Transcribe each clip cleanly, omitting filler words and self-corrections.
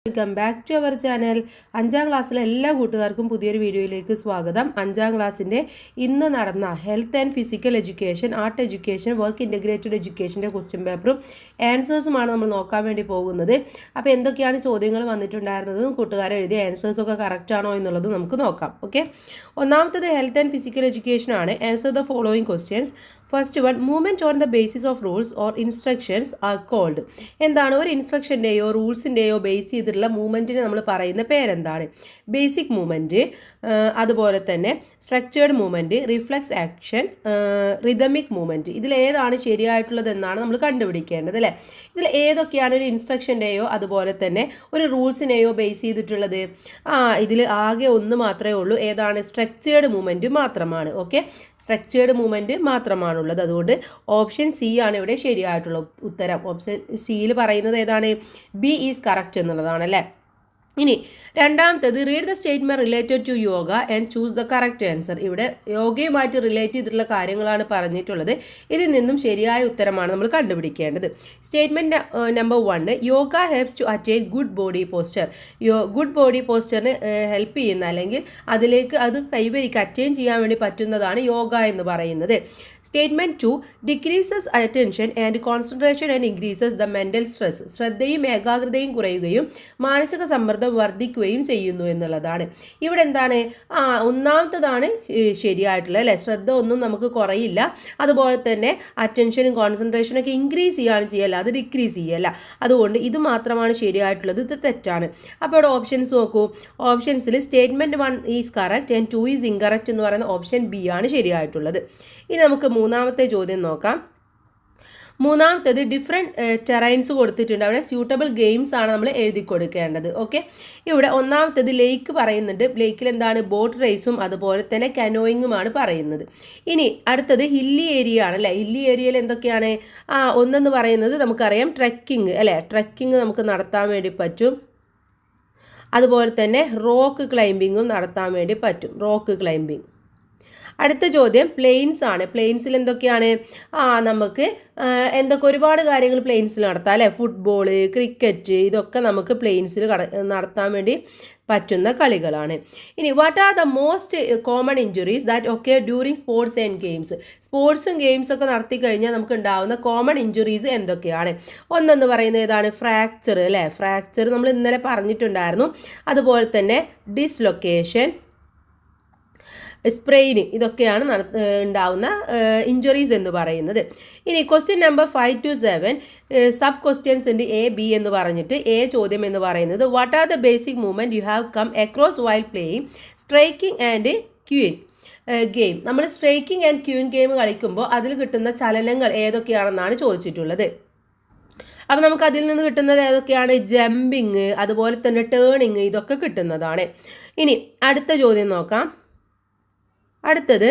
Welcome back to our channel. 5ാം ക്ലാസ്സിലെ എല്ലാ കൂട്ടുകാർക്കും പുതിയൊരു വീഡിയോയിലേക്ക് സ്വാഗതം. 5ാം ക്ലാസ്സിൻ്റെ ഇന്ന് നടന്ന health and physical education, art education, work integrated എഡ്യൂക്കേഷൻ്റെ ക്വസ്റ്റ്യൻ പേപ്പറും ആൻസേഴ്സുമാണ് നമ്മൾ നോക്കാൻ വേണ്ടി പോകുന്നത്. അപ്പോൾ എന്തൊക്കെയാണ് ചോദ്യങ്ങൾ വന്നിട്ടുണ്ടായിരുന്നതും കൂട്ടുകാരെ എഴുതിയ ആൻസേഴ്സൊക്കെ കറക്റ്റ് ആണോ എന്നുള്ളത് നമുക്ക് നോക്കാം. ഓക്കെ, ഒന്നാമത്തത് ഹെൽത്ത് ആൻഡ് ഫിസിക്കൽ എഡ്യൂക്കേഷൻ ആണ്. Answer the following questions. First one, movement on the basis of rules or instructions are called. എന്താണ് ഒരു ഇൻസ്ട്രക്ഷൻ്റെയോ റൂൾസിൻ്റെയോ ബേസ് ചെയ്തിട്ടുള്ള മൂവ്മെൻറ്റിന് നമ്മൾ പറയുന്ന പേരെന്താണ്? ബേസിക് മൂവ്മെൻറ്റ്, അതുപോലെ തന്നെ structured movement, reflex action, rhythmic movement. ഇതിലേതാണ് ശരിയായിട്ടുള്ളതെന്നാണ് നമ്മൾ കണ്ടുപിടിക്കേണ്ടത് അല്ലേ. ഇതിൽ ഏതൊക്കെയാണ് ഒരു ഇൻസ്ട്രക്ഷൻ്റെയോ അതുപോലെ തന്നെ ഒരു റൂൾസിനെയോ ബേസ് ചെയ്തിട്ടുള്ളത്? ഇതിൽ ആകെ ഒന്ന് മാത്രമേ ഉള്ളൂ. ഏതാണ്? സ്ട്രക്ചേർഡ് മൂവ്മെൻറ്റ് മാത്രമാണ്. ഓക്കെ, സ്ട്രക്ചേർഡ് മൂവ്മെൻറ്റ് മാത്രമാണുള്ളത്. അതുകൊണ്ട് ഓപ്ഷൻ സി ആണ് ഇവിടെ ശരിയായിട്ടുള്ള ഉത്തരം. ഓപ്ഷൻ സിയിൽ പറയുന്നത് ഏതാണ്? ബി ഈസ് കറക്റ്റ് എന്നുള്ളതാണ് അല്ലേ. ഇനി രണ്ടാമത്തേത്, read the statement related to yoga and choose the correct answer. ഇവിടെ യോഗയുമായിട്ട് റിലേറ്റ് ചെയ്തിട്ടുള്ള കാര്യങ്ങളാണ് പറഞ്ഞിട്ടുള്ളത്. ഇതിൽ നിന്നും ശരിയായ ഉത്തരമാണ് നമ്മൾ കണ്ടുപിടിക്കേണ്ടത്. Statement number 1, yoga helps to attain good body posture. Good body പോസ്ചറിന് ഹെൽപ്പ് ചെയ്യുന്ന അല്ലെങ്കിൽ അതിലേക്ക് അത് കൈവരിക്ക് അറ്റൈൻ ചെയ്യാൻ വേണ്ടി പറ്റുന്നതാണ് യോഗ എന്ന് പറയുന്നത്. Statement 2, decreases attention and concentration and increases the mental stress. ശ്രദ്ധയും ഏകാഗ്രതയും കുറയുകയും മാനസിക സമ്മർദ്ദം വർദ്ധിക്കുകയും ചെയ്യുന്നു എന്നുള്ളതാണ്. ഇവിടെ എന്താണ്? ഒന്നാമത്തതാണ് ശരിയായിട്ടുള്ളത് അല്ലേ. ശ്രദ്ധ ഒന്നും നമുക്ക് കുറയില്ല, അതുപോലെ തന്നെ അറ്റൻഷനും കോൺസെൻട്രേഷനും ഒക്കെ ഇൻക്രീസ് ചെയ്യുകയാണ് ചെയ്യല്ല, അത് ഡിക്രീസ് ചെയ്യല്ല. അതുകൊണ്ട് ഇത് മാത്രമാണ് ശരിയായിട്ടുള്ളത്, ഇത് തെറ്റാണ്. അപ്പോൾ ഇവിടെ ഓപ്ഷൻസ് നോക്കൂ. ഓപ്ഷൻസിൽ statement 1 is correct and 2 is incorrect എന്ന് പറയുന്ന ഓപ്ഷൻ ബി ആണ് ശരിയായിട്ടുള്ളത്. ഇനി നമുക്ക് മൂന്നാമത്തെ ചോദ്യം നോക്കാം. മൂന്നാമത്തേത് ഡിഫറെൻറ്റ് ടെറൈൻസ് കൊടുത്തിട്ടുണ്ട്. അവിടെ സ്യൂട്ടബിൾ ഗെയിംസ് ആണ് നമ്മൾ എഴുതി കൊടുക്കേണ്ടത്. ഓക്കെ, ഇവിടെ ഒന്നാമത്തേത് ലേക്ക് പറയുന്നുണ്ട്. ലേക്കിൽ എന്താണ്? ബോട്ട് റേസും അതുപോലെ തന്നെ കനോയിങ്ങുമാണ് പറയുന്നത്. ഇനി അടുത്തത് ഹില്ലി ഏരിയ ആണ് അല്ലേ. ഹില്ലി ഏരിയയിൽ എന്തൊക്കെയാണ്? ഒന്നെന്ന് പറയുന്നത് നമുക്കറിയാം ട്രെക്കിങ് അല്ലേ. ട്രെക്കിങ് നമുക്ക് നടത്താൻ വേണ്ടി പറ്റും. അതുപോലെ തന്നെ റോക്ക് ക്ലൈമ്പിങ്ങും നടത്താൻ വേണ്ടി പറ്റും. Rock climbing. അടുത്ത ചോദ്യം പ്ലെയിൻസ് ആണ്. പ്ലെയിൻസിൽ എന്തൊക്കെയാണ്? നമുക്ക് എന്തൊക്കെ ഒരുപാട് കാര്യങ്ങൾ പ്ലെയിൻസിൽ നടത്താം അല്ലേ. ഫുട്ബോൾ, ക്രിക്കറ്റ്, ഇതൊക്കെ നമുക്ക് പ്ലെയിൻസിൽ നടത്താൻ വേണ്ടി പറ്റുന്ന കളികളാണ്. ഇനി what are the most common injuries that ഒക്കെ ഡ്യൂറിങ് സ്പോർട്സ് ആൻഡ് ഗെയിംസ്. സ്പോർട്സും ഗെയിംസൊക്കെ നടത്തി കഴിഞ്ഞാൽ നമുക്ക് ഉണ്ടാകുന്ന കോമൺ ഇഞ്ചുറീസ് എന്തൊക്കെയാണ്? ഒന്നെന്ന് പറയുന്നത് ഏതാണ്? ഫ്രാക്ചർ അല്ലേ. ഫ്രാക്ചർ നമ്മൾ ഇന്നലെ പറഞ്ഞിട്ടുണ്ടായിരുന്നു. അതുപോലെ തന്നെ ഡിസ്ലൊക്കേഷൻ, സ്പ്രെയിൻ, ഇതൊക്കെയാണ് ഉണ്ടാവുന്ന ഇഞ്ചുറീസ് എന്ന് പറയുന്നത്. ഇനി question number 5 to 7 sub questions ഉണ്ട് എ ബി എന്ന് പറഞ്ഞിട്ട്. എ ചോദ്യം എന്ന് പറയുന്നത് what are the basic movement you have come across while playing striking and queuing game. നമ്മൾ സ്ട്രൈക്കിംഗ് ആൻഡ് ക്യൂയിൻ ഗെയിം കളിക്കുമ്പോൾ അതിൽ കിട്ടുന്ന ചലനങ്ങൾ ഏതൊക്കെയാണെന്നാണ് ചോദിച്ചിട്ടുള്ളത്. അപ്പോൾ നമുക്ക് അതിൽ നിന്ന് കിട്ടുന്നത് ഏതൊക്കെയാണ്? ജമ്പിങ്, അതുപോലെ തന്നെ ടേണിങ്, ഇതൊക്കെ കിട്ടുന്നതാണ്. ഇനി അടുത്ത ചോദ്യം നോക്കാം. അടുത്തത്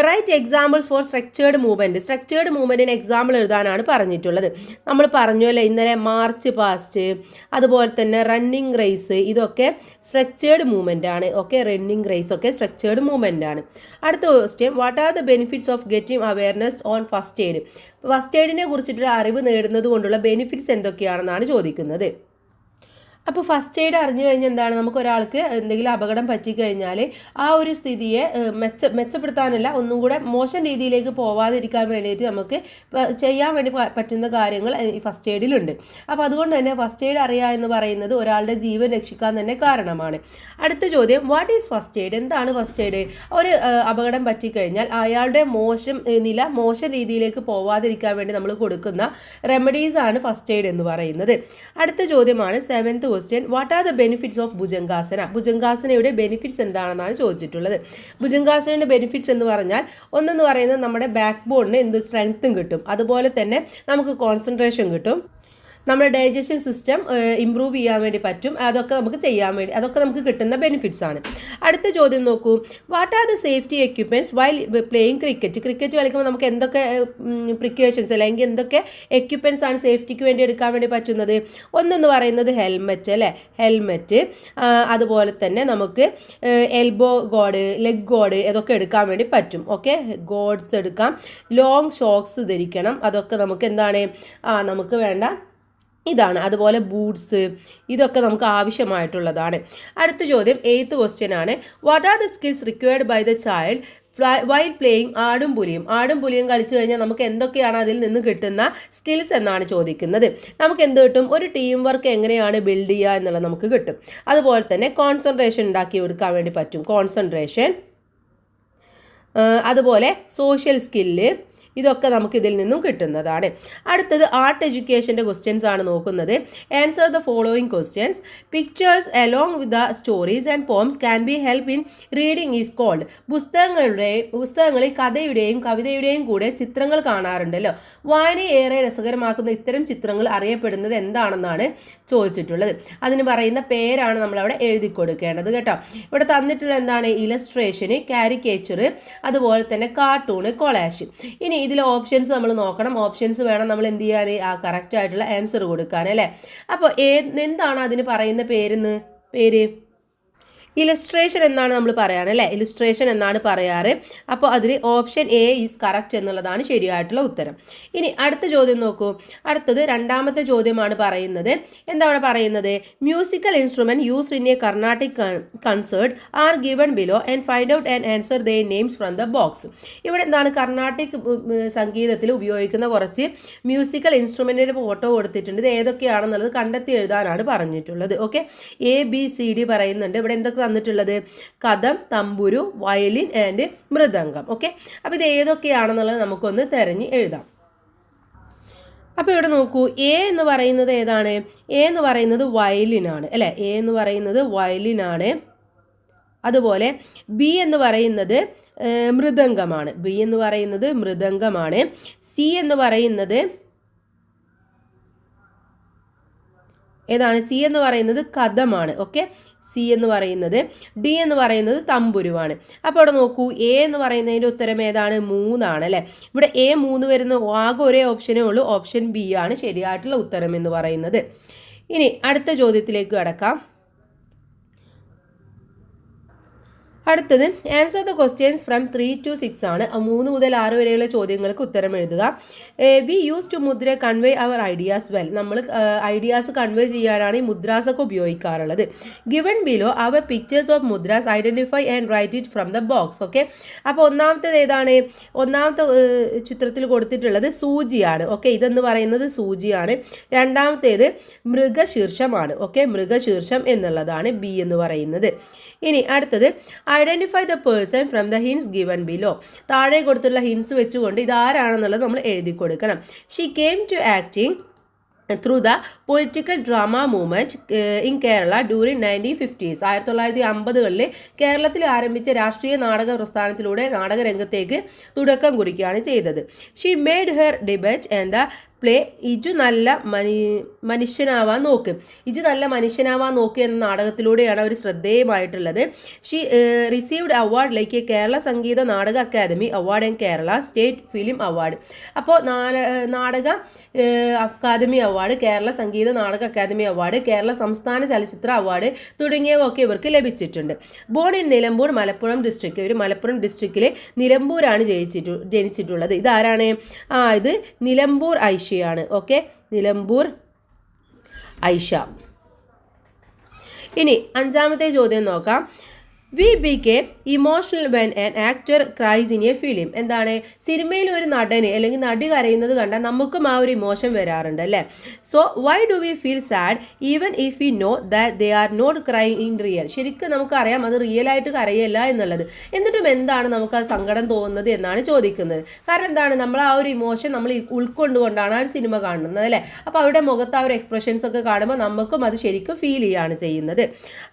right examples for structured movement. Structured മൂവ്മെൻറ്റിന് എക്സാമ്പിൾ എഴുതാനാണ് പറഞ്ഞിട്ടുള്ളത്. നമ്മൾ പറഞ്ഞു അല്ലേ ഇന്നലെ മാർച്ച് പാസ്റ്റ്, അതുപോലെ തന്നെ റണ്ണിങ് റേസ്, ഇതൊക്കെ സ്ട്രക്ചേർഡ് മൂവ്മെൻ്റ് ആണ്. ഓക്കെ, റണ്ണിങ് റേസ് ഒക്കെ സ്ട്രക്ചേർഡ് മൂവ്മെൻ്റ് ആണ്. അടുത്ത question, what are the benefits of getting awareness on first aid. First എയ്ഡിനെ കുറിച്ചിട്ടുള്ള അറിവ് നേടുന്നത് കൊണ്ടുള്ള ബെനിഫിറ്റ്സ് എന്തൊക്കെയാണെന്നാണ് ചോദിക്കുന്നത്. അപ്പോൾ ഫസ്റ്റ് എയ്ഡ് അറിഞ്ഞു കഴിഞ്ഞാൽ എന്താണ്? നമുക്ക് ഒരാൾക്ക് എന്തെങ്കിലും അപകടം പറ്റിക്കഴിഞ്ഞാൽ ആ ഒരു സ്ഥിതിയെ മെച്ചപ്പെടുത്താനല്ല, ഒന്നും കൂടെ മോശം രീതിയിലേക്ക് പോവാതിരിക്കാൻ വേണ്ടിയിട്ട് നമുക്ക് ചെയ്യാൻ വേണ്ടി പറ്റുന്ന കാര്യങ്ങൾ ഈ ഫസ്റ്റ് എയ്ഡിലുണ്ട്. അപ്പോൾ അതുകൊണ്ട് തന്നെ ഫസ്റ്റ് എയ്ഡ് അറിയുക എന്ന് പറയുന്നത് ഒരാളുടെ ജീവൻ രക്ഷിക്കാൻ തന്നെ കാരണമാണ്. അടുത്ത ചോദ്യം, വാട്ട് ഈസ് ഫസ്റ്റ് എയ്ഡ്? എന്താണ് ഫസ്റ്റ് എയ്ഡ്? ഒരു അപകടം പറ്റിക്കഴിഞ്ഞാൽ അയാളുടെ മോശം രീതിയിലേക്ക് പോവാതിരിക്കാൻ വേണ്ടി നമ്മൾ കൊടുക്കുന്ന റെമഡീസ് ആണ് ഫസ്റ്റ് എയ്ഡ് എന്ന് പറയുന്നത്. അടുത്ത ചോദ്യമാണ് 7th question, what are the benefits of Bhujangasana. ഭുജംഗാസനയുടെ ബെനിഫിറ്റ്സ് എന്താണെന്നാണ് ചോദിച്ചിട്ടുള്ളത്. ഭുജംഗാസനയുടെ ബെനിഫിറ്റ്സ് എന്ന് പറഞ്ഞാൽ ഒന്നെന്ന് പറയുന്നത് നമ്മുടെ ബാക്ക് ബോണിന് എന്ത് സ്ട്രെങ്ത്തും കിട്ടും, അതുപോലെ തന്നെ നമുക്ക് കോൺസെൻട്രേഷൻ കിട്ടും, നമ്മുടെ ഡൈജഷൻ സിസ്റ്റം ഇമ്പ്രൂവ് ചെയ്യാൻ വേണ്ടി പറ്റും. അതൊക്കെ നമുക്ക് ചെയ്യാൻ വേണ്ടി അതൊക്കെ നമുക്ക് കിട്ടുന്ന ബെനിഫിറ്റ്സ് ആണ്. അടുത്ത ചോദ്യം നോക്കൂ. What are the safety equipments while playing cricket. Cricket കളിക്കുമ്പോൾ നമുക്ക് എന്തൊക്കെ പ്രിക്കോഷൻസ് അല്ലെങ്കിൽ എന്തൊക്കെ എക്യുപ്മെൻറ്റ്സ് ആണ് സേഫ്റ്റിക്ക് വേണ്ടി എടുക്കാൻ വേണ്ടി പറ്റുന്നത്? ഒന്നെന്ന് പറയുന്നത് ഹെൽമെറ്റ് അല്ലേ. ഹെൽമെറ്റ്, അതുപോലെ തന്നെ നമുക്ക് എൽബോ ഗാർഡ്, ലെഗ് ഗാർഡ്, ഇതൊക്കെ എടുക്കാൻ വേണ്ടി പറ്റും. ഓക്കെ, ഗാർഡ്സ് എടുക്കാം. ലോങ് ഷോക്സ് ധരിക്കണം. അതൊക്കെ നമുക്ക് എന്താണ്? നമുക്ക് വേണ്ട ഇതാണ്. അതുപോലെ ബൂട്ട്സ്, ഇതൊക്കെ നമുക്ക് ആവശ്യമായിട്ടുള്ളതാണ്. അടുത്ത ചോദ്യം 8th ക്വസ്റ്റ്യൻ ആണ്. What are the skills required by the child while playing ആടും പുലിയും? ആടും പുലിയും കളിച്ചു കഴിഞ്ഞാൽ നമുക്ക് എന്തൊക്കെയാണ് അതിൽ നിന്ന് കിട്ടുന്ന സ്കിൽസ് എന്നാണ് ചോദിക്കുന്നത്. നമുക്ക് എന്ത് കിട്ടും? ഒരു ടീം വർക്ക് എങ്ങനെയാണ് ബിൽഡ് ചെയ്യുക എന്നുള്ളത് നമുക്ക് കിട്ടും. അതുപോലെ തന്നെ കോൺസെൻട്രേഷൻ ഉണ്ടാക്കി എടുക്കാൻ വേണ്ടി പറ്റും. കോൺസെൻട്രേഷൻ, അതുപോലെ സോഷ്യൽ സ്കില്ല്, ഇതൊക്കെ നമുക്ക് ഇതിൽ നിന്നും കിട്ടുന്നതാണ്. അടുത്തത് ആർട്ട് എഡ്യൂക്കേഷൻ്റെ ക്വസ്റ്റ്യൻസ് ആണ് നോക്കുന്നത്. Answer the following questions. Pictures along with the stories and poems can be help in reading is called. പുസ്തകങ്ങളിൽ കഥയുടെയും കവിതയുടെയും കൂടെ ചിത്രങ്ങൾ കാണാറുണ്ടല്ലോ. വായനയെ ഏറെ രസകരമാക്കുന്ന ഇത്തരം ചിത്രങ്ങൾ അറിയപ്പെടുന്നത് എന്താണെന്നാണ് ചോദിച്ചിട്ടുള്ളത്. അതിന് പറയുന്ന പേരാണ് നമ്മളവിടെ എഴുതി കൊടുക്കേണ്ടത് കേട്ടോ. ഇവിടെ തന്നിട്ടുള്ള എന്താണ്? ഇലസ്ട്രേഷന്, കാരിക്കേച്ചർ, അതുപോലെ തന്നെ കാർട്ടൂണ്, കൊളാഷ്. ഇനി ഇതിലെ ഓപ്ഷൻസ് നമ്മൾ നോക്കണം. ഓപ്ഷൻസ് വേണം നമ്മൾ എന്ത് ചെയ്യാൻ? ആ കറക്റ്റ് ആയിട്ടുള്ള ആൻസർ കൊടുക്കാൻ അല്ലേ. അപ്പോൾ എന്താണ് അതിന് പറയുന്ന പേര്? ഇലസ്ട്രേഷൻ എന്നാണ് നമ്മൾ പറയാറ് അല്ലേ. ഇലസ്ട്രേഷൻ എന്നാണ് പറയാറ്. അപ്പോൾ അതിൽ ഓപ്ഷൻ എ ഈസ് കറക്റ്റ് എന്നുള്ളതാണ് ശരിയായിട്ടുള്ള ഉത്തരം. ഇനി അടുത്ത ചോദ്യം നോക്കൂ. അടുത്തത് 2ാമത്തെ ചോദ്യമാണ് പറയുന്നത്. എന്താ അവിടെ പറയുന്നത്? Musical instrument used in A Carnatic concert R given below and find out and answer they names from the box. ഇവിടെ എന്താണ്? കർണാട്ടിക് സംഗീതത്തിൽ ഉപയോഗിക്കുന്ന കുറച്ച് മ്യൂസിക്കൽ ഇൻസ്ട്രുമെന്റിന്റെ ഫോട്ടോ കൊടുത്തിട്ടുണ്ട്. ഇത് ഏതൊക്കെയാണെന്നുള്ളത് കണ്ടെത്തി എഴുതാനാണ് പറഞ്ഞിട്ടുള്ളത്. ഓക്കെ, ABCD പറയുന്നുണ്ട്. ഇവിടെ എന്തൊക്കെ തന്നിട്ടുള്ളത്? കഥം, തമ്പുരു, വയലിൻ ആൻഡ് മൃദംഗം. ഓക്കെ, അപ്പോൾ ഇത് ഏതൊക്കെയാണെന്നുള്ളത് നമുക്കൊന്ന് തിരഞ്ഞ് എഴുതാം. അപ്പോൾ ഇവിടെ നോക്കൂ, എ എന്ന് പറയുന്നത് ഏതാണ്? എ എന്ന് പറയുന്നത് വയലിനാണ് അല്ലേ. എ എന്ന് പറയുന്നത് വയലിനാണ്. അതുപോലെ ബി എന്ന് പറയുന്നത് മൃദംഗമാണ്. ബി എന്ന് പറയുന്നത് മൃദംഗമാണ്. സി എന്ന് പറയുന്നത് ഏതാണ്? സി എന്ന് പറയുന്നത് കഥമാണ്. ഓക്കെ, സി എന്ന് പറയുന്നത്. ഡി എന്ന് പറയുന്നത് തമ്പുരുവാണ്. അപ്പോൾ അവിടെ നോക്കൂ, എ എന്ന് പറയുന്നതിൻ്റെ ഉത്തരം ഏതാണ്? 3 ആണ് അല്ലേ. ഇവിടെ A 3 വരുന്ന ആകെ ഒരേ ഓപ്ഷനേ ഉള്ളൂ. ഓപ്ഷൻ ബി ആണ് ശരിയായിട്ടുള്ള ഉത്തരം എന്ന് പറയുന്നത്. ഇനി അടുത്ത ചോദ്യത്തിലേക്ക് കടക്കാം. അടുത്തത് answer the questions from 3 to 6 ആണ്. 3 മുതൽ 6 വരെയുള്ള ചോദ്യങ്ങൾക്ക് ഉത്തരം എഴുതുക. We use to mudra convey our ideas well. നമ്മൾ ഐഡിയാസ് കൺവേ ചെയ്യാനാണ് ഈ മുദ്രാസ് ഒക്കെ ഉപയോഗിക്കാറുള്ളത്. Given below our pictures of mudras identify and write it from the box. Okay, അപ്പോൾ ഒന്നാമത്തേത് ഏതാണ്? ഒന്നാമത്തെ ചിത്രത്തിൽ കൊടുത്തിട്ടുള്ളത് സൂചിയാണ്. ഓക്കെ, ഇതെന്ന് പറയുന്നത് സൂചിയാണ്. രണ്ടാമത്തേത് മൃഗശീർഷമാണ്. ഓക്കെ, മൃഗശീർഷം എന്നുള്ളതാണ് ബി എന്ന് പറയുന്നത്. ഇനി അടുത്തത് identify the person from the hints given below. താഴെ കൊടുത്തുള്ള ഹിൻസ് വെച്ചുകൊണ്ട് ഇതാരാണെന്നുള്ളത് നമ്മൾ എഴുതി കൊടുക്കണം. She came to acting through the political drama movement in Kerala during 1950s. 1950കളിൽ കേരളത്തിൽ ആരംഭിച്ച രാഷ്ട്രീയ നാടക പ്രസ്ഥാനത്തിലൂടെ നാടകരംഗത്തേക്ക് തുടക്കം കുറിക്കുകയാണ് ചെയ്തത്. She made her debate and the play ഇജു നല്ല മനുഷ്യനാവാൻ നോക്ക്. ഇജു നല്ല മനുഷ്യനാവാൻ നോക്ക് എന്ന നാടകത്തിലൂടെയാണ് അവർ ശ്രദ്ധേയമായിട്ടുള്ളത്. She received award like a Kerala Sangeetha നാടക academy award and Kerala state film award. അപ്പോൾ നാടക അക്കാദമി അവാർഡ്, കേരള സംഗീത നാടക അക്കാദമി അവാർഡ്, കേരള സംസ്ഥാന ചലച്ചിത്ര അവാർഡ് തുടങ്ങിയവ ഒക്കെ ഇവർക്ക് ലഭിച്ചിട്ടുണ്ട്. Born in Nilambur, Malappuram district. ഇവർ മലപ്പുറം ഡിസ്ട്രിക്റ്റിൽ നിലമ്പൂരാണ് ജനിച്ചിട്ടുള്ളത്. ഇതാരാണ്? ഇത് നിലമ്പൂർ ഐഷ ാണ്. ഓക്കെ, നിലമ്പൂർ ഐഷ. ഇനി 5ാമത്തെ ചോദ്യം നോക്കാം. We become emotional when an actor cries in a film. എന്താണ്? സിനിമയിൽ ഒരു നടന് അല്ലെങ്കിൽ നടി കരയുന്നത് കണ്ടാൽ നമുക്കും ആ ഒരു ഇമോഷൻ വരാറുണ്ട് അല്ലേ. So why do we feel sad even if we know that they are not crying in real. ശരിക്കും നമുക്കറിയാം അത് റിയലായിട്ട് കരയല്ല എന്നുള്ളത്. എന്നിട്ടും എന്താണ് നമുക്ക് ആ സങ്കടം തോന്നുന്നത് എന്നാണ് ചോദിക്കുന്നത്. കാരണം എന്താണ്? നമ്മൾ ആ ഒരു ഇമോഷൻ നമ്മൾ ഉൾക്കൊണ്ടുകൊണ്ടാണ് ആ ഒരു സിനിമ കാണുന്നത് അല്ലേ. അപ്പോൾ അവരുടെ മുഖത്ത് ആ ഒരു എക്സ്പ്രഷൻസ് ഒക്കെ കാണുമ്പോൾ നമുക്കും അത് ശരിക്കും ഫീൽ ചെയ്യുകയാണ് ചെയ്യുന്നത്.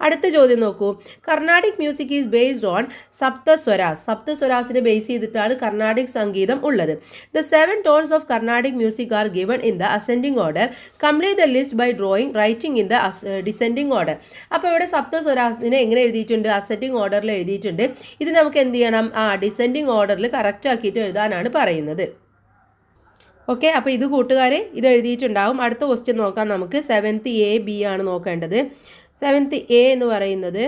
അടുത്ത ചോദ്യം നോക്കൂ. Carnatic music is based on saptaswaras. സപ്തസ്വരാസിനെ ബേസ് ചെയ്തിട്ടാണ് കർണാടിക് സംഗീതം ഉള്ളത്. The 7 tones of Carnatic music are given in the ascending order. Complete the list by drawing writing in the descending order. അപ്പോൾ ഇവിടെ സപ്തസ്വരാസിനെ എങ്ങനെ എഴുതിയിട്ടുണ്ട്? അസെൻഡിങ് ഓർഡറിൽ എഴുതിയിട്ടുണ്ട്. ഇത് നമുക്ക് എന്ത് ചെയ്യണം? ഡിസെൻഡിങ് ഓർഡറിൽ കറക്റ്റ് ആക്കിയിട്ട് എഴുതാനാണ് പറയുന്നത്. ഓക്കെ, അപ്പോൾ ഇത് കൂട്ടുകാർ ഇത് എഴുതിയിട്ടുണ്ടാവും. അടുത്ത ക്വസ്റ്റ്യൻ നോക്കാം നമുക്ക്. 7th A B ആണ് നോക്കേണ്ടത്. 7th A എന്ന് പറയുന്നത്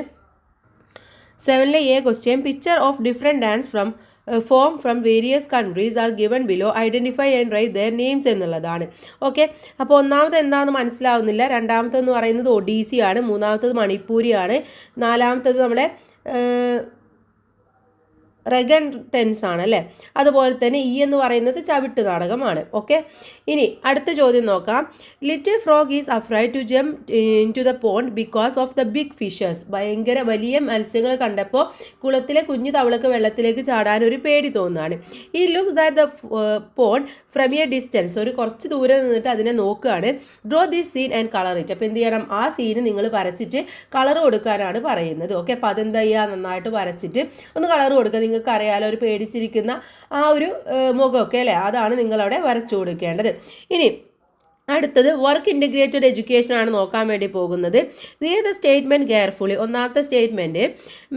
7ലെ A question. Picture of different dance from form from various countries are given below identify and write their names എന്നുള്ളതാണ്. ഓക്കെ, അപ്പോൾ ഒന്നാമത് എന്താണെന്ന് മനസ്സിലാവുന്നില്ല. രണ്ടാമത്തെന്ന് പറയുന്നത് ഒഡീസി ആണ്, മൂന്നാമത്തത് മണിപ്പൂരിയാണ്, നാലാമത്തത് നമ്മുടെ റെഗൻ ടെൻസ് ആണ് അല്ലേ. അതുപോലെ തന്നെ ഈ എന്ന് പറയുന്നത് ചവിട്ട് നാടകമാണ്. ഓക്കെ, ഇനി അടുത്ത ചോദ്യം നോക്കാം. Little frog is afraid to jump in to the pond because of the big fishes. ഭയങ്കര വലിയ മത്സ്യങ്ങൾ കണ്ടപ്പോൾ കുളത്തിലെ കുഞ്ഞു തവളക്ക് വെള്ളത്തിലേക്ക് ചാടാൻ ഒരു പേടി തോന്നുകയാണ്. ഈ look that the pond from a distance, ഒരു കുറച്ച് ദൂരെ നിന്നിട്ട് അതിനെ നോക്കുകയാണ്. Draw this scene and colour it. അപ്പോൾ എന്ത് ചെയ്യണം, ആ സീന് നിങ്ങൾ വരച്ചിട്ട് കളർ കൊടുക്കാനാണ് പറയുന്നത്. ഓക്കെ, അപ്പോൾ അതെന്താ ചെയ്യുക, നന്നായിട്ട് വരച്ചിട്ട് ഒന്ന് കളർ കൊടുക്കുക. നിങ്ങൾക്ക് അറിയാലോ ഒരു പേടിച്ചിരിക്കുന്ന ആ ഒരു മുഖമൊക്കെ അല്ലേ, അതാണ് നിങ്ങളവിടെ വരച്ചു കൊടുക്കേണ്ടത്. ഇനി അടുത്തത് വർക്ക് ഇൻ്റഗ്രേറ്റഡ് എഡ്യൂക്കേഷൻ ആണ് നോക്കാൻ വേണ്ടി പോകുന്നത്. Read the statement carefully. ഒന്നാമത്തെ statement,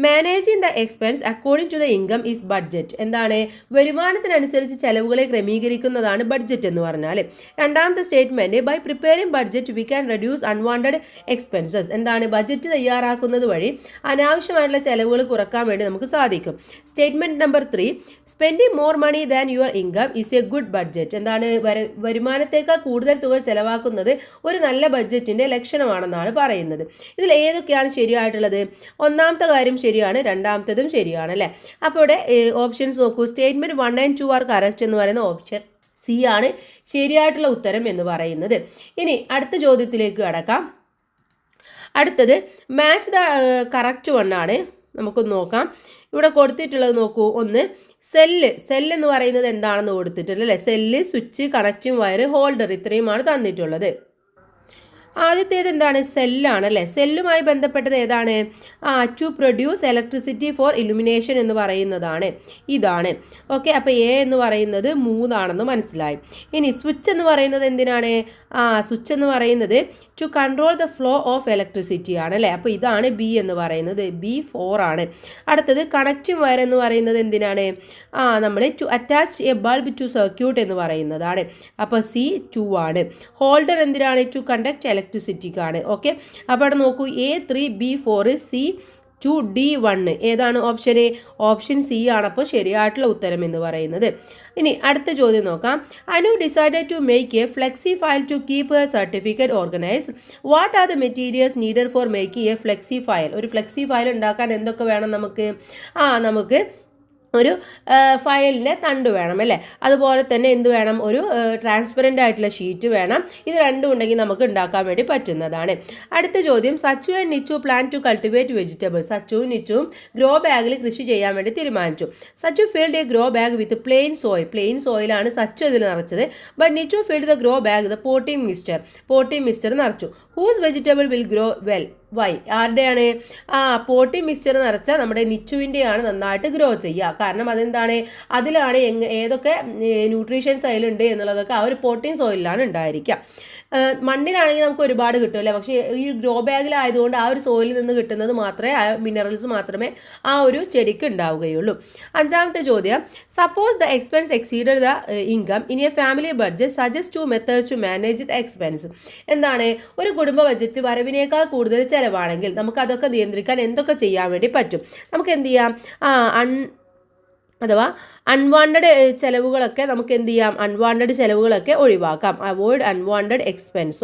managing the expense according to the income is budget. എന്താണ്, വരുമാനത്തിനനുസരിച്ച് ചെലവുകളെ ക്രമീകരിക്കുന്നതാണ് ബഡ്ജറ്റ് എന്ന് പറഞ്ഞാൽ. രണ്ടാമത്തെ statement, by preparing budget we can reduce unwanted expenses. എന്താണ്, ബഡ്ജറ്റ് തയ്യാറാക്കുന്നത് വഴി അനാവശ്യമായിട്ടുള്ള ചെലവുകൾ കുറക്കാൻ വേണ്ടി നമുക്ക് സാധിക്കും. Statement number 3, spending more money than your income is a good budget. എന്താണ്, വരുമാനത്തേക്കാൾ കൂടുതൽ തുക ചെലവാക്കുന്നത് ഒരു നല്ല ബഡ്ജറ്റിൻ്റെ ലക്ഷണമാണെന്നാണ് പറയുന്നത്. ഇതിൽ ഏതൊക്കെയാണ് ശരിയായിട്ടുള്ളത്? ഒന്നാമത്തെ കാര്യം ശരിയാണ്, രണ്ടാമത്തതും ശരിയാണ് അല്ലേ. അപ്പോൾ ഇവിടെ ഓപ്ഷൻസ് നോക്കൂ. സ്റ്റേറ്റ്മെൻറ്റ് 1 and 2 ആർ കറക്റ്റ് എന്ന് പറയുന്ന ഓപ്ഷൻ സി ആണ് ശരിയായിട്ടുള്ള ഉത്തരം എന്ന് പറയുന്നത്. ഇനി അടുത്ത ചോദ്യത്തിലേക്ക് കടക്കാം. അടുത്തത് മാച്ച് ദ കറക്റ്റ് വൺ ആണ്. നമുക്കൊന്ന് നോക്കാം. ഇവിടെ കൊടുത്തിട്ടുള്ളത് നോക്കൂ. ഒന്ന് സെല്ല് എന്ന് പറയുന്നത് എന്താണെന്ന് കൊടുത്തിട്ടുണ്ട് അല്ലേ. Cell, switch, connecting wire, holder, ഇത്രയുമാണ് തന്നിട്ടുള്ളത്. ആദ്യത്തേത് എന്താണ്, സെല്ലാണ് അല്ലേ. സെല്ലുമായി ബന്ധപ്പെട്ടത് ഏതാണ്, to produce electricity for illumination എന്ന് പറയുന്നതാണ്, ഇതാണ്. ഓക്കെ, അപ്പോൾ എ എന്ന് പറയുന്നത് 3 ആണെന്ന് മനസ്സിലായി. ഇനി സ്വിച്ച് എന്ന് പറയുന്നത് എന്തിനാണ്, സ്വിച്ച് എന്ന് പറയുന്നത് to control the flow of electricity ആണ് അല്ലേ. അപ്പോൾ ഇതാണ് ബി എന്ന് പറയുന്നത്, ബി 4 ആണ്. അടുത്തത് കണക്റ്റിംഗ് വയർ എന്ന് പറയുന്നത് എന്തിനാണ്, നമ്മൾ to attach a bulb to circuit എന്ന് പറയുന്നതാണ്, അപ്പോൾ സി 2 ആണ്. ഹോൾഡർ എന്തിനാണ്, ടു കണ്ടക്ട് ഇലക്ട്രിസിറ്റിക്കാണ്. ഓക്കെ, അപ്പോൾ അവിടെ നോക്കൂ, A3, B4, C2, D1 ഏതാണ് ഓപ്ഷൻ? ഓപ്ഷൻ സി ആണ് അപ്പോൾ ശരിയായിട്ടുള്ള ഉത്തരം എന്ന് പറയുന്നത്. ഇനി അടുത്ത ചോദ്യം നോക്കാം. Anu decided to make a flexi file to keep a certificate organised. What are the materials needed for making a flexi file? ഒരു ഫ്ലെക്സി ഫയൽ ഉണ്ടാക്കാൻ എന്തൊക്കെ വേണം നമുക്ക്? നമുക്ക് ഒരു ഫയലിൻ്റെ തണ്ട് വേണം അല്ലേ. അതുപോലെ തന്നെ എന്ത് വേണം, ഒരു ട്രാൻസ്പെറൻ്റ് ആയിട്ടുള്ള ഷീറ്റ് വേണം. ഇത് രണ്ടും ഉണ്ടെങ്കിൽ നമുക്ക് ഉണ്ടാക്കാൻ വേണ്ടി പറ്റുന്നതാണ്. അടുത്ത ചോദ്യം, Sachu and Nichu plan to cultivate vegetables. സച്ചുവും നിച്ചുവും ഗ്രോ ബാഗിൽ കൃഷി ചെയ്യാൻ വേണ്ടി തീരുമാനിച്ചു. Sachu filled a grow bag with plain സോയിലാണ് സച്ചു ഇതിൽ നിറച്ചത്. But Nichu filled the grow bag the potting mixture നിറച്ചു. Whose vegetable will grow well? Why? ആരുടെയാണ്? പോട്ടി മിക്സ്ചർ നിറച്ച നമ്മുടെ നിച്ചുവിൻ്റെയാണ് നന്നായിട്ട് ഗ്രോ ചെയ്യുക. കാരണം അതെന്താണ്, അതിലാണ് ഏതൊക്കെ ന്യൂട്രീഷ്യൻസ് അതിലുണ്ട് എന്നുള്ളതൊക്കെ ആ ഒരു പോട്ടിംഗ് സോയിലാണ് ഉണ്ടായിരിക്കുക. മണ്ണിലാണെങ്കിൽ നമുക്ക് ഒരുപാട് കിട്ടുമല്ലേ, പക്ഷേ ഈ ഗ്രോ ബാഗിലായതുകൊണ്ട് ആ ഒരു സോയിലിൽ നിന്ന് കിട്ടുന്നത് മാത്രമേ, ആ മിനറൽസ് മാത്രമേ ആ ഒരു ചെടിക്ക് ഉണ്ടാവുകയുള്ളൂ. അഞ്ചാമത്തെ ചോദ്യം, suppose the expense exceeded the income in a family budget suggest 2 methods to manage the expense. എന്താണ്, ഒരു കുടുംബ ബഡ്ജറ്റ് വരവിനേക്കാൾ കൂടുതൽ ചിലവാണെങ്കിൽ നമുക്ക് അതൊക്കെ നിയന്ത്രിക്കാൻ എന്തൊക്കെ ചെയ്യാൻ വേണ്ടി പറ്റും? നമുക്ക് എന്ത് ചെയ്യാം, അഥവാ അൺവാണ്ടഡ് ചിലവുകളൊക്കെ നമുക്ക് എന്ത് ചെയ്യാം, അൺവാണ്ടഡ് ചിലവുകളൊക്കെ ഒഴിവാക്കാം. Avoid unwanted expense.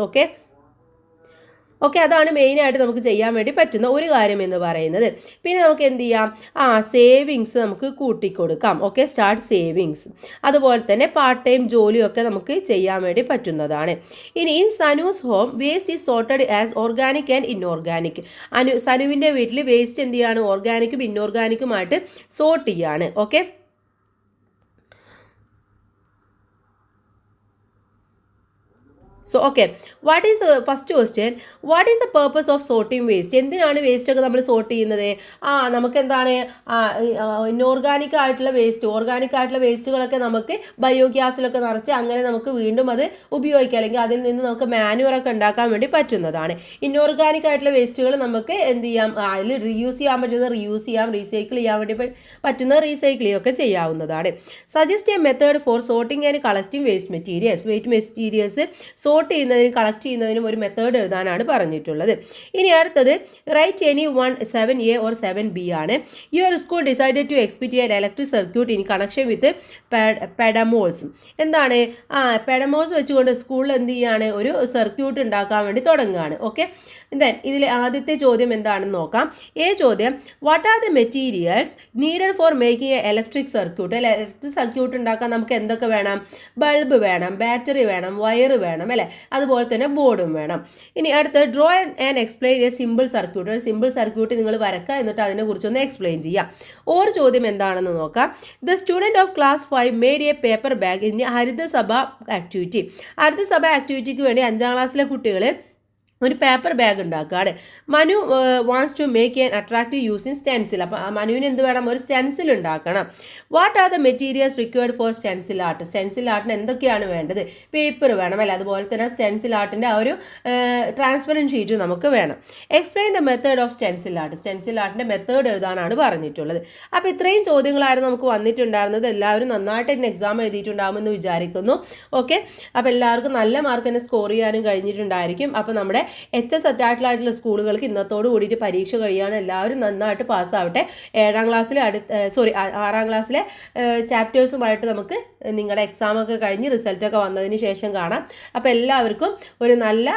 ഓക്കെ, അതാണ് മെയിനായിട്ട് നമുക്ക് ചെയ്യാൻ വേണ്ടി പറ്റുന്ന ഒരു കാര്യം എന്ന് പറയുന്നത്. പിന്നെ നമുക്ക് എന്ത് ചെയ്യാം, സേവിങ്സ് നമുക്ക് കൂട്ടിക്കൊടുക്കാം. Okay, start savings. അതുപോലെ തന്നെ പാർട്ട് ടൈം ജോലിയൊക്കെ നമുക്ക് ചെയ്യാൻ വേണ്ടി പറ്റുന്നതാണ്. ഇനി in Sanu's home waste is sorted as organic and inorganic. സനുവിൻ്റെ വീട്ടിൽ വേസ്റ്റ് എന്ത് ചെയ്യാണ്, ഓർഗാനിക്കും ഇൻഓർഗാനിക്കുമായിട്ട് സോർട്ട് ചെയ്യാണ്. Okay, so okay, what is first question, what is the purpose of sorting waste? എന്തിനാണ് വേസ്റ്റ് ഒക്കെ നമ്മൾ സോർട്ട് ചെയ്യുന്നത്? നമുക്ക് എന്താണ്, ഇൻഓർഗാനിക് ആയിട്ടുള്ള വേസ്റ്റ്, ഓർഗാനിക് ആയിട്ടുള്ള വേസ്റ്റുകളൊക്കെ നമുക്ക് ബയോഗ്യാസിലൊക്കെ നിറച്ച് അങ്ങനെ നമുക്ക് വീണ്ടും അത് ഉപയോഗിക്കാം, അല്ലെങ്കിൽ അതിൽ നിന്ന് നമുക്ക് മാനുവറൊക്കെ ഉണ്ടാക്കാൻ വേണ്ടി പറ്റുന്നതാണ്. ഇൻഓർഗാനിക് ആയിട്ടുള്ള വേസ്റ്റുകൾ നമുക്ക് എന്ത് ചെയ്യാം, അതിൽ റീയൂസ് ചെയ്യാൻ പറ്റുന്നത് റീയൂസ് ചെയ്യാം, റീസൈക്കിൾ ചെയ്യാൻ വേണ്ടി പറ്റുന്നത് റീസൈക്കിൾ ഒക്കെ ചെയ്യാവുന്നതാണ്. Suggest a method for sorting and collecting waste materials. Sort നോട്ട് ചെയ്യുന്നതിനും കളക്ട് ചെയ്യുന്നതിനും ഒരു മെത്തേഡ് എഴുതാനാണ് പറഞ്ഞിട്ടുള്ളത്. ഇനി അടുത്തത് right any 7A or 7B ആണ്. Your school decided to exhibit electric circuit in connection with പെഡമോൾസ്. എന്താണ് പെഡമോൾസ് വെച്ചുകൊണ്ട് സ്കൂളിൽ എന്ത് ചെയ്യാണ്, ഒരു സർക്യൂട്ട് ഉണ്ടാക്കാൻ വേണ്ടി തുടങ്ങുകയാണ്. ഓക്കെ, ദെൻ ഇതിൽ ആദ്യത്തെ ചോദ്യം എന്താണെന്ന് നോക്കാം. ചോദ്യം, what are the materials needed for making A electric circuit. Electric circuit ഉണ്ടാക്കാൻ നമുക്ക് എന്തൊക്കെ വേണം? ബൾബ് വേണം, ബാറ്ററി വേണം, വയർ വേണം അല്ലേ, അതുപോലെ തന്നെ ബോർഡും വേണം. ഇനി അടുത്ത് draw and explain A simple circuit. ഒരു സിമ്പിൾ സർക്യൂട്ട് നിങ്ങൾ വരക്കുക, എന്നിട്ട് അതിനെക്കുറിച്ചൊന്ന് എക്സ്പ്ലെയിൻ ചെയ്യാം. ഒരു ചോദ്യം എന്താണെന്ന് നോക്കാം. The student of class 5 made a paper bag in Harithasabha activity. Harithasabha ആക്ടിവിറ്റിക്ക് വേണ്ടി 5ാം ക്ലാസ്സിലെ കുട്ടികൾ ഒരു പേപ്പർ ബാഗ് ഉണ്ടാക്കുകയാണ്. Manu wants to make an attractive using stencil. അപ്പോൾ മനുവിന് എന്ത് വേണം? ഒരു സ്റ്റെൻസിൽ ഉണ്ടാക്കണം. What are the materials required for stencil art. Stencil ആർട്ടിന് എന്തൊക്കെയാണ് വേണ്ടത്? പേപ്പർ വേണം അല്ലേ, അതുപോലെ തന്നെ സ്റ്റെൻസിൽ ആർട്ടിൻ്റെ ആ ഒരു ട്രാൻസ്പെറൻറ്റ് ഷീറ്റ് നമുക്ക് വേണം. Explain the method of stencil art. Stencil ആർട്ടിൻ്റെ മെത്തേഡ് എഴുതാനാണ് പറഞ്ഞിട്ടുള്ളത്. അപ്പോൾ ഇത്രയും ചോദ്യങ്ങളായിരുന്നു നമുക്ക് വന്നിട്ടുണ്ടായിരുന്നത്. എല്ലാവരും നന്നായിട്ട് തന്നെ എക്സാം എഴുതിയിട്ടുണ്ടാകുമെന്ന് വിചാരിക്കുന്നു. ഓക്കെ, അപ്പോൾ എല്ലാവർക്കും നല്ല മാർക്ക് തന്നെ സ്കോർ ചെയ്യാനും കഴിഞ്ഞിട്ടുണ്ടായിരിക്കും. അപ്പോൾ നമ്മുടെ HS അറ്റാച്ച്ഡായിട്ടുള്ള സ്കൂളുകൾക്ക് ഇന്നത്തോട് കൂടിയിട്ട് പരീക്ഷ കഴിയാണ്. എല്ലാവരും നന്നായിട്ട് പാസ്സാവട്ടെ. 7ാം ക്ലാസ്സിലെ 6ാം ക്ലാസ്സിലെ ചാപ്റ്റേഴ്സുമായിട്ട് നമുക്ക് നിങ്ങളുടെ എക്സാമൊക്കെ കഴിഞ്ഞ് റിസൾട്ടൊക്കെ വന്നതിന് ശേഷം കാണാം. അപ്പോൾ എല്ലാവർക്കും ഒരു നല്ല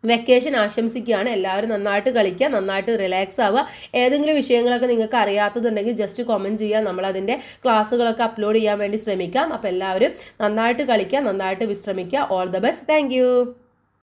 വെക്കേഷൻ ആശംസിക്കുകയാണ്. എല്ലാവരും നന്നായിട്ട് കളിക്കുക, നന്നായിട്ട് റിലാക്സ് ആവുക. ഏതെങ്കിലും വിഷയങ്ങളൊക്കെ നിങ്ങൾക്ക് അറിയാത്തതുണ്ടെങ്കിൽ ജസ്റ്റ് കമൻറ്റ് ചെയ്യുക. നമ്മളതിൻ്റെ ക്ലാസ്സുകളൊക്കെ അപ്ലോഡ് ചെയ്യാൻ വേണ്ടി ശ്രമിക്കാം. അപ്പോൾ എല്ലാവരും നന്നായിട്ട് കളിക്കുക, നന്നായിട്ട് വിശ്രമിക്കുക. All the best. താങ്ക്